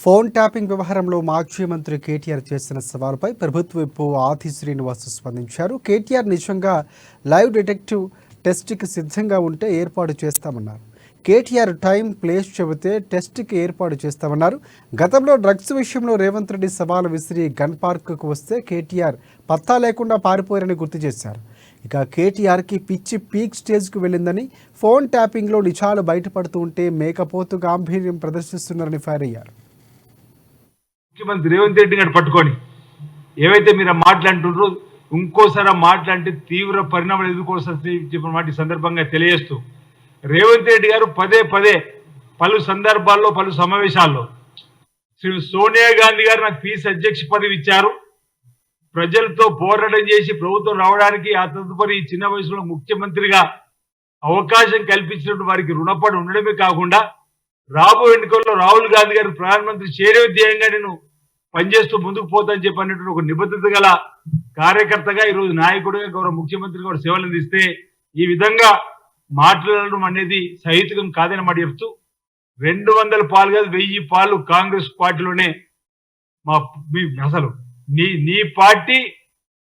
Phone tapping వ్యవహారంలో మాజీ మంత్రి కేటీఆర్ చేసిన సవాలుపై ప్రభుత్వ విప్ ఆది శ్రీనివాస్ స్పందించారు. కేటీఆర్ నిజంగా లైవ్ డిటెక్టివ్ టెస్ట్కి సిద్ధంగా ఉంటే ఏర్పాటు చేస్తామన్నారు. కేటీఆర్ టైం ప్లేస్ చెబితే టెస్ట్కి ఏర్పాటు చేస్తామన్నారు. గతంలో డ్రగ్స్ విషయంలో రేవంత్ రెడ్డి సవాలు విసిరి గన్ పార్క్కు వస్తే కేటీఆర్ పత్తా లేకుండా పారిపోయారని గుర్తు చేశారు. ఇక కేటీఆర్కి పిచ్చి పీక్ స్టేజ్కు వెళ్ళిందని, ఫోన్ ట్యాపింగ్లో నిజాలు బయటపడుతూ ఉంటే మేకపోతు గాంభీర్యం ప్రదర్శిస్తున్నారని ఫైర్ అయ్యారు. ముఖ్యమంత్రి రేవంత్ రెడ్డి గారు పట్టుకొని ఏవైతే మీరు మాట్లాడుతుండ్రో ఇంకోసారి మాట్లాడితే తీవ్ర పరిణామాలు ఎదుర్కోవాల్సి చెప్పిన మాట ఈ సందర్భంగా తెలియజేస్తూ, రేవంత్ రెడ్డి గారు పదే పదే పలు సందర్భాల్లో పలు సమావేశాల్లో శ్రీ సోనియా గాంధీ గారు నాకు పీస్ అధ్యక్ష పదవి ఇచ్చారు, ప్రజలతో పోరాటం చేసి ప్రభుత్వం రావడానికి ఆ తదుపరి చిన్న వయసులో ముఖ్యమంత్రిగా అవకాశం కల్పించినప్పుడు వారికి రుణపడి ఉండడమే కాకుండా రాబోయే ఎన్నికల్లో రాహుల్ గాంధీ గారు ప్రధానమంత్రి చేయడమే ధ్యేయంగా నేను పనిచేస్తూ ముందుకు పోతానని చెప్పినటువంటి ఒక నిబద్ధత గల కార్యకర్తగా ఈరోజు నాయకుడిగా గౌరవ ముఖ్యమంత్రి కూడా సేవలు అందిస్తే ఈ విధంగా మాట్లాడడం అనేది సహితుకం కాదని మాట చెప్తూ 200 పాలు కాదు 1000 పాలు కాంగ్రెస్ పార్టీలోనే అసలు నీ పార్టీ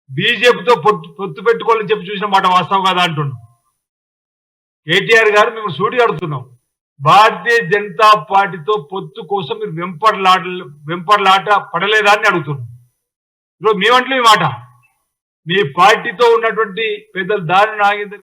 బీజేపీతో పొత్తు పెట్టుకోవాలని చెప్పి చూసిన మాట వాస్తవం కాదా అంటున్నాం. కేటీఆర్ గారు మేము సూటిగా అడుగుతున్నాం, భారతీయ జనతా పార్టీతో పొత్తు కోసం మీరు వెంపర్లాట పడలేదా అని అడుగుతున్నాం. ఈరోజు మేమంటే ఈ మాట, మీ పార్టీతో ఉన్నటువంటి పెద్దలు దారి నాగేందర్